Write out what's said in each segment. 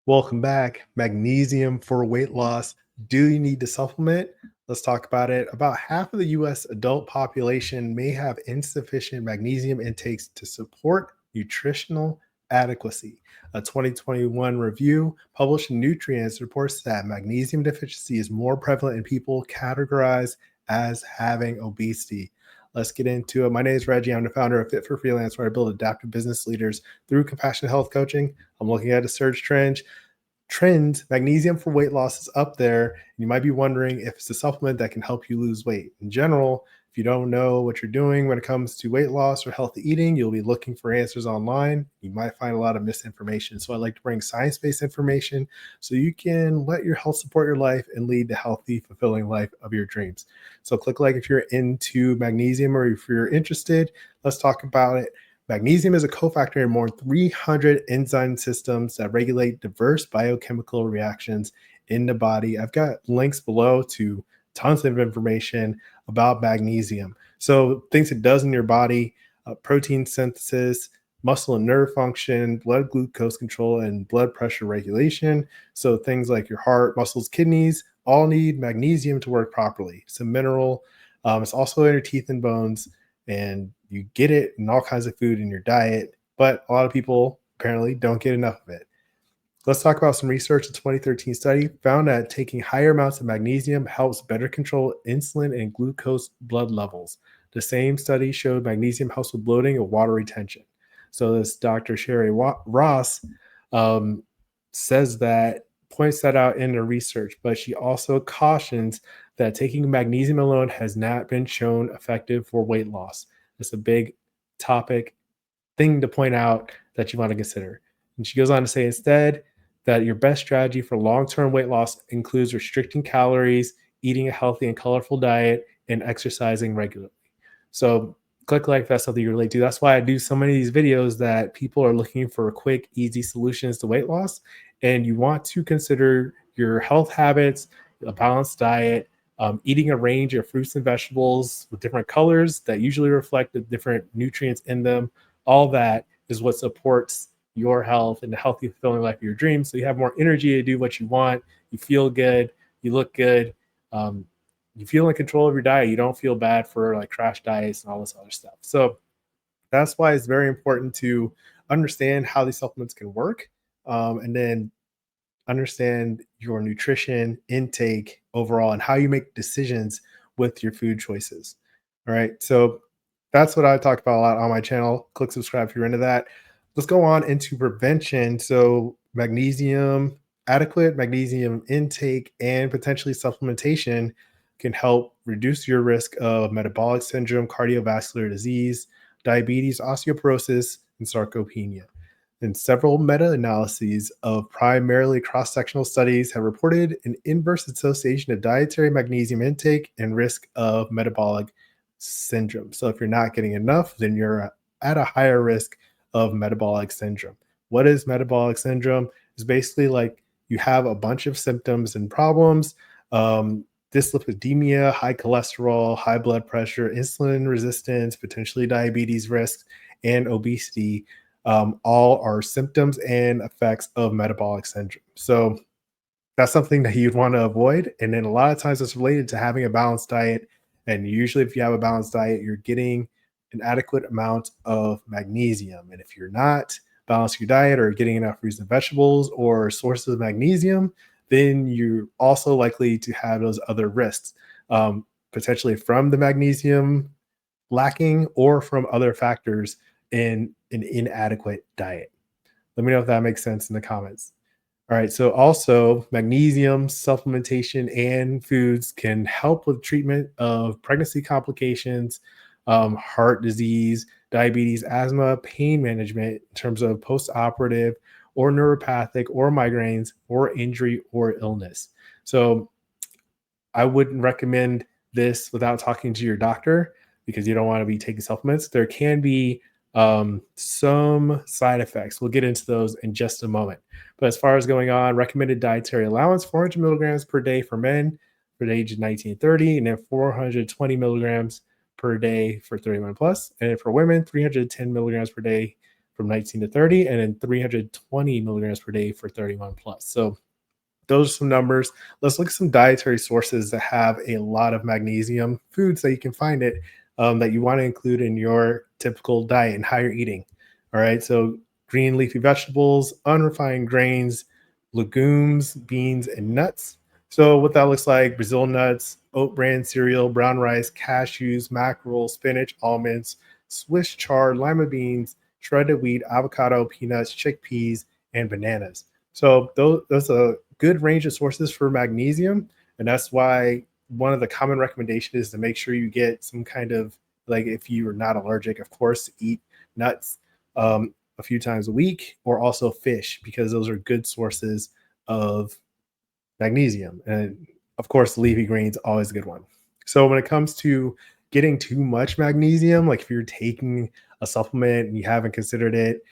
Welcome back. Magnesium for weight loss. Do you need to supplement? Let's talk about it. About half of the US adult population may have insufficient magnesium intakes to support nutritional adequacy. A 2021 review published in Nutrients reports that magnesium deficiency is more prevalent in people categorized as having obesity. Let's get into it. My name is Reggie. I'm the founder of Fit for Freelance, where I build adaptive business leaders through compassionate health coaching. I'm looking at a search trend. Magnesium for weight loss is up there. You might be wondering if it's a supplement that can help you lose weight. In general, if you don't know what you're doing when it comes to weight loss or healthy eating, you'll be looking for answers online. You might find a lot of misinformation. So I like to bring science-based information so you can let your health support your life and lead the healthy, fulfilling life of your dreams. So click like if you're into magnesium or if you're interested. Let's talk about it. Magnesium is a cofactor in more than 300 enzyme systems that regulate diverse biochemical reactions in the body. I've got links below to tons of information about magnesium. So, things it does in your body: protein synthesis, muscle and nerve function, blood glucose control, and blood pressure regulation. So, things like your heart, muscles, kidneys all need magnesium to work properly. It's a mineral. It's also in your teeth and bones, and you get it in all kinds of food in your diet, but a lot of people apparently don't get enough of it. Let's talk about some research. A 2013 study found that taking higher amounts of magnesium helps better control insulin and glucose blood levels. The same study showed magnesium helps with bloating and water retention. So this Dr. Sherry Ross um, says that, points that out in the research, but she also cautions that taking magnesium alone has not been shown effective for weight loss. It's a big topic thing to point out that you want to consider. And she goes on to say instead that your best strategy for long-term weight loss includes restricting calories, eating a healthy and colorful diet, and exercising regularly. So click like if that's something you relate to. That's why I do so many of these videos, that people are looking for quick, easy solutions to weight loss. And you want to consider your health habits, a balanced diet, eating a range of fruits and vegetables with different colors that usually reflect the different nutrients in them. All that is what supports your health and the healthy, fulfilling life of your dreams. So you have more energy to do what you want. You feel good. You look good. Um, you feel in control of your diet. You don't feel bad for like crash diets and all this other stuff. So that's why it's very important to understand how these supplements can work, and then understand your nutrition intake overall and how you make decisions with your food choices. All right. So that's what I talk about a lot on my channel. Click subscribe if you're into that. Let's go on into prevention. So, adequate magnesium intake and potentially supplementation can help reduce your risk of metabolic syndrome, cardiovascular disease, diabetes, osteoporosis, and sarcopenia. And several meta analyses of primarily cross sectional studies have reported an inverse association of dietary magnesium intake and risk of metabolic syndrome. So, if you're not getting enough, then you're at a higher risk of metabolic syndrome. What is metabolic syndrome? It's basically like you have a bunch of symptoms and problems. Dyslipidemia, high cholesterol, high blood pressure, insulin resistance, potentially diabetes risk, and obesity, all are symptoms and effects of metabolic syndrome. So that's something that you'd want to avoid. And then a lot of times it's related to having a balanced diet. And usually, if you have a balanced diet, you're getting an adequate amount of magnesium. And if you're not balancing your diet or getting enough fruits and vegetables or sources of magnesium, then you're also likely to have those other risks, potentially from the magnesium lacking or from other factors in an inadequate diet. Let me know if that makes sense in the comments. All right. So also magnesium supplementation and foods can help with treatment of pregnancy complications, heart disease, diabetes, asthma, pain management in terms of post-operative or neuropathic or migraines or injury or illness. So I wouldn't recommend this without talking to your doctor, because you don't want to be taking supplements. There can be some side effects. We'll get into those in just a moment. But as far as going on, recommended dietary allowance: 400 milligrams per day for men for the age of 19 to 30, and then 420 milligrams per day for 31 plus. And for women, 310 milligrams per day from 19 to 30, and then 320 milligrams per day for 31 plus. So those are some numbers. Let's look at some dietary sources that have a lot of magnesium, foods that you can find it, that you want to include in your typical diet and how you're eating. All right. So green leafy vegetables, unrefined grains, legumes, beans, and nuts. So what that looks like: Brazil nuts, oat bran cereal, brown rice, cashews, mackerel, spinach, almonds, Swiss chard, lima beans, shredded wheat, avocado, peanuts, chickpeas, and bananas. So those are a good range of sources for magnesium, and that's why one of the common recommendations is to make sure you get some kind of, like, if you are not allergic, of course, eat nuts a few times a week, or also fish, because those are good sources of magnesium. And of course, leafy greens, always a good one. So when it comes to getting too much magnesium, like if you're taking a supplement and you haven't considered it,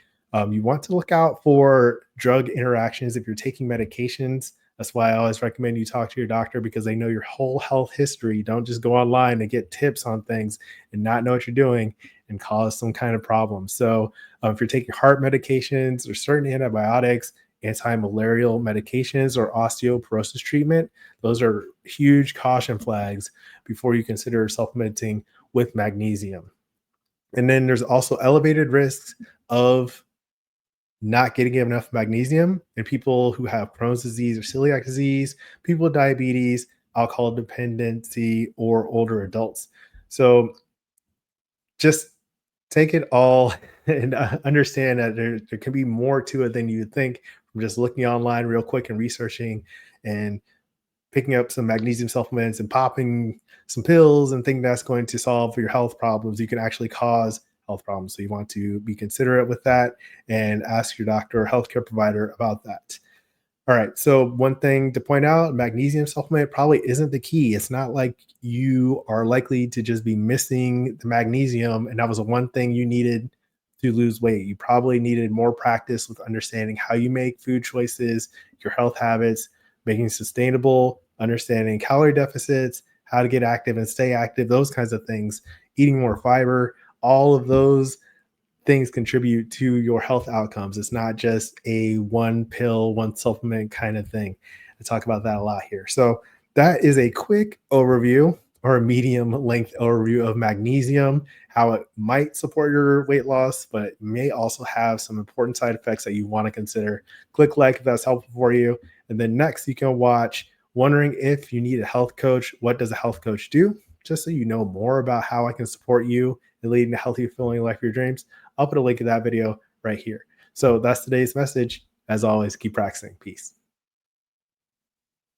you want to look out for drug interactions if you're taking medications. That's why I always recommend you talk to your doctor, because they know your whole health history. Don't just go online and get tips on things and not know what you're doing and cause some kind of problem. So if you're taking heart medications or certain antibiotics, anti-malarial medications, or osteoporosis treatment, those are huge caution flags before you consider supplementing with magnesium. And then there's also elevated risks of not getting enough magnesium in people who have Crohn's disease or celiac disease, people with diabetes, alcohol dependency, or older adults. So just take it all and understand that there can be more to it than you think from just looking online real quick and researching and picking up some magnesium supplements and popping some pills and think that's going to solve your health problems. You can actually cause health problems. So you want to be considerate with that and ask your doctor or healthcare provider about that. All right. So one thing to point out, magnesium supplement probably isn't the key. It's not like you are likely to just be missing the magnesium and that was the one thing you needed to lose weight. You probably needed more practice with understanding how you make food choices, your health habits, making sustainable, understanding calorie deficits, how to get active and stay active, those kinds of things, eating more fiber, all of those things contribute to your health outcomes. It's not just a one pill, one supplement kind of thing. I talk about that a lot here. So that is a quick overview or a medium length overview of magnesium, how it might support your weight loss, but it may also have some important side effects that you want to consider. Click like if that's helpful for you. And then next you can watch Wondering If You Need a Health Coach, What Does a Health Coach Do? Just so you know more about how I can support you in leading a healthy, fulfilling life of your dreams. I'll put a link to that video right here. So that's today's message. As always, keep practicing. Peace.